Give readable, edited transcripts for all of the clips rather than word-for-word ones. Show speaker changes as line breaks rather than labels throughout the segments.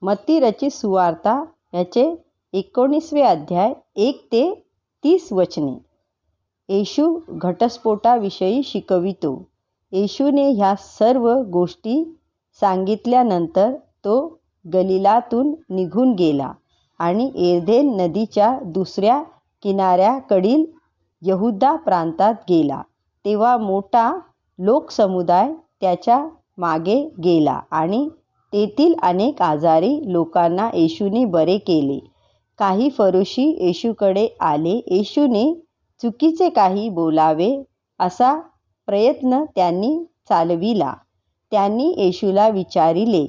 मत्ती रचित सुवार्ता याचे 19 अध्याय 1 ते 30 वचने. येशू घटस्फोटाविषयी शिकवितो. येशूने ह्या सर्व गोष्टी सांगितल्यानंतर तो गलिलातून निघून गेला आणि एर्देन नदीच्या दुसऱ्या किनाऱ्याकडील यहुदा प्रांतात गेला. तेव्हा मोठा लोकसमुदाय त्याच्या मागे गेला आणि तेथील अनेक आजारी लोकांना येशूने बरे केले. काही फरीसी येशूकडे आले. येशूने चुकीचे काही बोलावे असा प्रयत्न त्यांनी चालविला. त्यांनी येशूला विचारिले,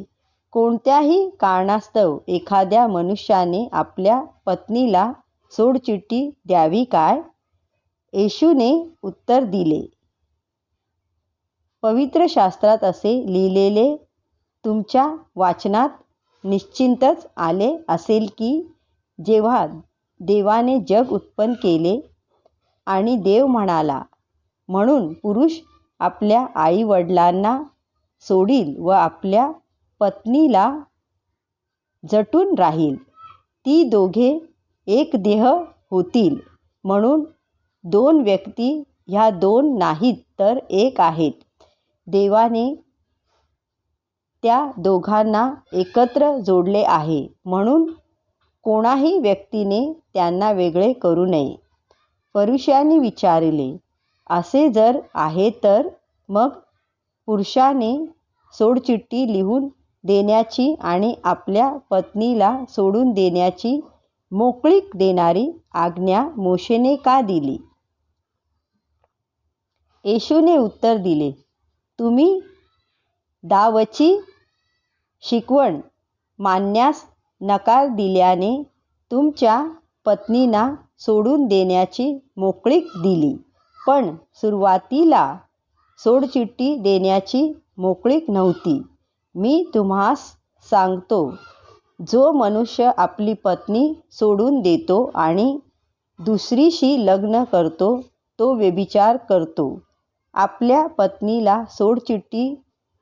कोणत्याही कारणास्तव एखाद्या मनुष्याने आपल्या पत्नीला सोडचिठ्ठी द्यावी काय? येशूने उत्तर दिले, पवित्र शास्त्रात असे लिहिलेले तुमच्या वाचनात निश्चितच आले असेल की जेव्हा देवाने जग उत्पन्न केले आणि देव म्हणाला, म्हणून पुरुष आपल्या आईवडिलांना सोडील व आपल्या पत्नीला जटून राहील. ती दोघे एक देह होतील. म्हणून दोन व्यक्ती ह्या दोन नाहीत तर एक आहेत. देवाने त्या दोघांना एकत्र जोडले आहे. म्हणून कोणाही व्यक्तीने त्यांना वेगळे करू नये. फरीसांनी विचारले, असे जर आहे तर मग पुरुषाने सोडचिठ्ठी लिहून देण्याची आणि आपल्या पत्नीला सोडून देण्याची मोकळीक देणारी आज्ञा मोशेने का दिली? येशूने उत्तर दिले, तुम्ही दावची शिकवण मानण्यास नकार दिल्याने तुमच्या पत्नींना सोडून देण्याची मोकळीक दिली. पण सुरुवातीला सोडचिठ्ठी देण्याची मोकळीक नव्हती. मी तुम्हास सांगतो, जो मनुष्य आपली पत्नी सोडून देतो आणि दुसरीशी लग्न करतो तो व्यभिचार करतो. आपल्या पत्नीला सोडचिठ्ठी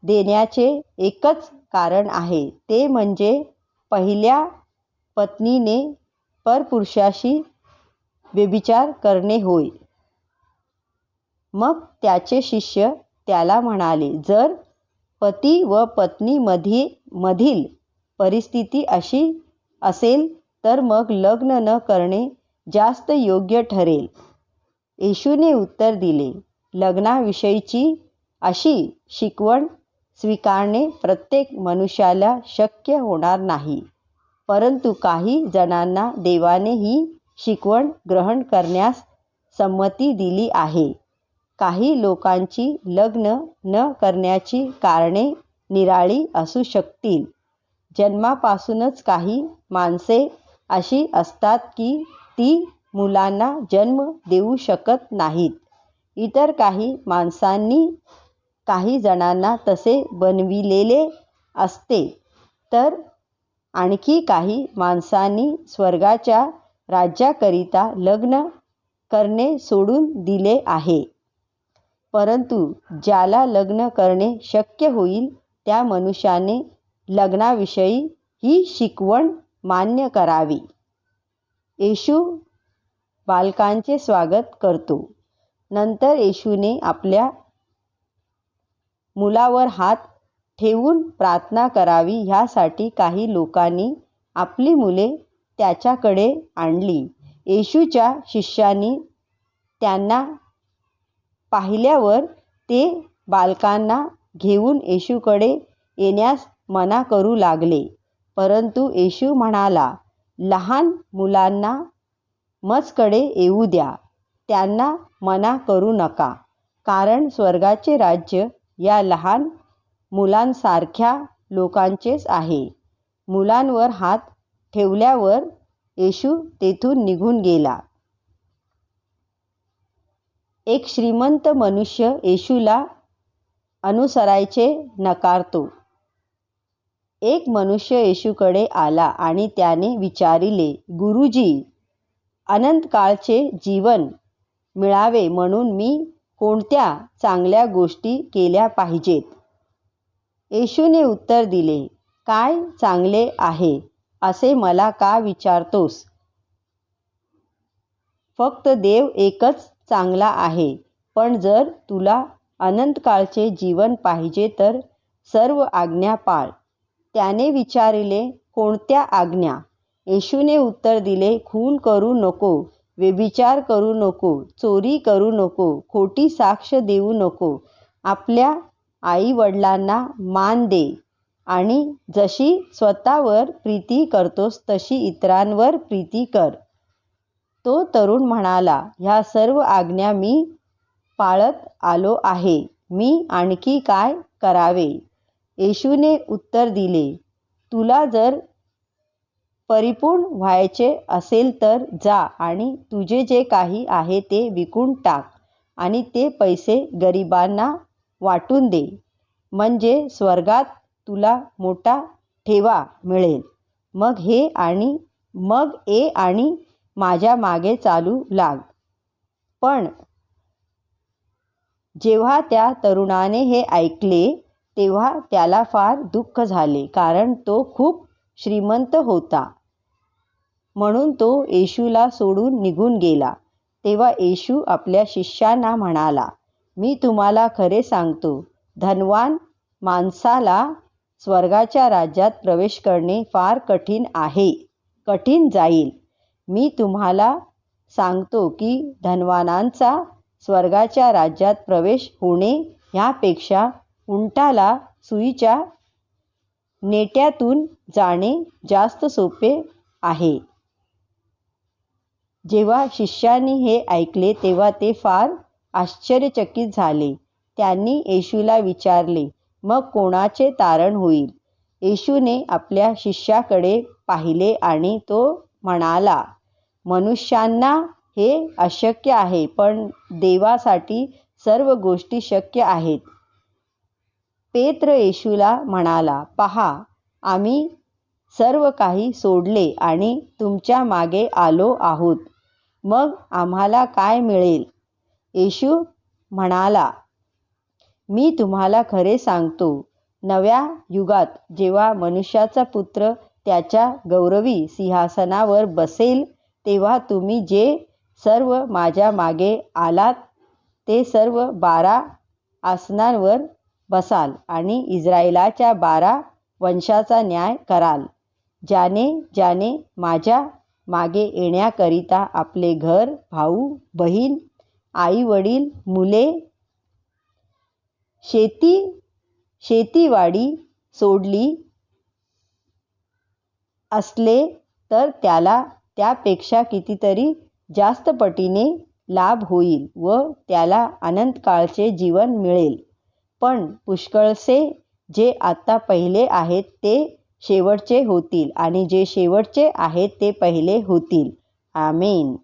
देण्याचे एकच कारण आहे, ते म्हणजे पहिल्या पत्नीने परपुरुषाशी व्यभिचार करणे होय. मग त्याचे शिष्य त्याला म्हणाले, जर पती व पत्नी मधील परिस्थिती अशी असेल तर मग लग्न न करणे जास्त योग्य ठरेल. येशूने उत्तर दिले, लग्नाविषयीची अशी शिकवण स्वीकारणे प्रत्येक मनुष्याला शक्य होणार नाही. परंतु काही जणांना देवाने ही शिकवण ग्रहण करण्यास संमती दिली आहे. काही लोकांची लग्न न करण्याची कारणे निराळी असू शकतील. जन्मापासूनच काही माणसे अशी असतात की ती मुलांना जन्म देऊ शकत नाहीत. इतर काही माणसांनी काही जणांना तसे बनविलेले असते. तर आणखी काही माणसांनी स्वर्गाच्या राज्याकरिता लग्न करणे सोडून दिले आहे. परंतु ज्याला लग्न करणे शक्य होईल त्या मनुष्याने लग्नाविषयी ही शिकवण मान्य करावी. येशू बालकांचे स्वागत करतो. नंतर येशूने आपल्या मुलावर हात ठेवून प्रार्थना करावी ह्यासाठी काही लोकांनी आपली मुले त्याच्याकडे आणली. येशूच्या शिष्यांनी त्यांना पाहिल्यावर ते बालकांना घेऊन येशूकडे येण्यास मना करू लागले. परंतु येशू म्हणाला, लहान मुलांना माझ्याकडे येऊ द्या, त्यांना मना करू नका, कारण स्वर्गाचे राज्य या लहान मुलांसारख्या लोकांचेच आहे. मुलांवर हात ठेवल्यावर येशू तेथून निघून गेला. एक श्रीमंत मनुष्य येशूला अनुसरायचे नकारतो. एक मनुष्य येशूकडे आला आणि त्याने विचारिले, गुरुजी, अनंतकाळचे जीवन मिळावे म्हणून मी कोणत्या चांगल्या गोष्टी केल्या पाहिजेत? येशूने उत्तर दिले, काय चांगले आहे असे मला का विचारतोस? फक्त देव एकच चांगला आहे. पण जर तुला अनंतकाळचे जीवन पाहिजे तर सर्व आज्ञा पाळ. त्याने विचारले, कोणत्या आज्ञा? येशूने उत्तर दिले, खून करू नको, व्यभिचार करू नको, चोरी करू नको, खोटी साक्ष देऊ नको, आपल्या आई-वडिलांना मान दे आणि जशी स्वतःवर प्रीती करतोस तशी इतरांवर प्रीती कर. तो तरुण म्हणाला, ह्या सर्व आज्ञा मी पाळत आलो आहे. मी आणखी काय करावे? येशूने उत्तर दिले, तुला जर परिपूर्ण व्हायचे असेल तर जा आणि तुझे जे काही आहे ते विकून टाक आणि ते पैसे गरिबांना वाटून दे. म्हणजे स्वर्गात तुला मोठा ठेवा मिळेल. मग ये आणि माझ्या मागे चालू लाग. पण जेव्हा त्या तरुणाने हे ऐकले तेव्हा त्याला फार दुःख झाले, कारण तो खूप श्रीमंत होता. म्हणून तो येशूला सोडून निघून गेला. तेव्हा येशू आपल्या शिष्यांना म्हणाला, मी तुम्हाला खरे सांगतो, धनवान माणसाला स्वर्गाच्या राज्यात प्रवेश करणे फार कठीण जाईल. मी तुम्हाला सांगतो की धनवानांचा स्वर्गाच्या राज्यात प्रवेश होणे ह्यापेक्षा उंटाला सुईच्या नेट्यातून जाणे जास्त सोपे आहे. जेव्हा शिष्यांनी हे ऐकले तेव्हा ते फार आश्चर्यचकित झाले. त्यांनी येशूला विचारले, मग कोणाचे तारण होईल? येशूने आपल्या शिष्याकडे पाहिले आणि तो म्हणाला, मनुष्यांना हे अशक्य आहे, पण देवासाठी सर्व गोष्टी शक्य आहेत. पेत्र येशूला म्हणाला, पहा, आम्ही सर्व काही सोडले आणि तुमच्या मागे आलो आहोत. मग आम्हाला काय मिळेल? येशू म्हणाला, मी तुम्हाला खरे सांगतो, नव्या युगात जेव्हा मनुष्याचा पुत्र त्याच्या गौरवी सिंहासनावर बसेल तेव्हा तुम्ही जे सर्व माझ्या मागे आलात ते सर्व 12 आसनांवर बसाल आणि इस्रायलाच्या 12 वंशाचा न्याय कराल. ज्याने ज्याने माझ्या मागे येण्याकरिता आपले घर, भाऊ, बहीण, आई-वडील, मुले, शेतीवाडी सोडली असले तर त्याला त्यापेक्षा कितीतरी जास्त पटीने लाभ होईल व त्याला अनंतकाळचे जीवन मिळेल. पण पुष्कळसे जे आता पहिले आहेत ते शेवटचे होतील आणि जे शेवटचे आहेत ते पहिले होतील. आमेन.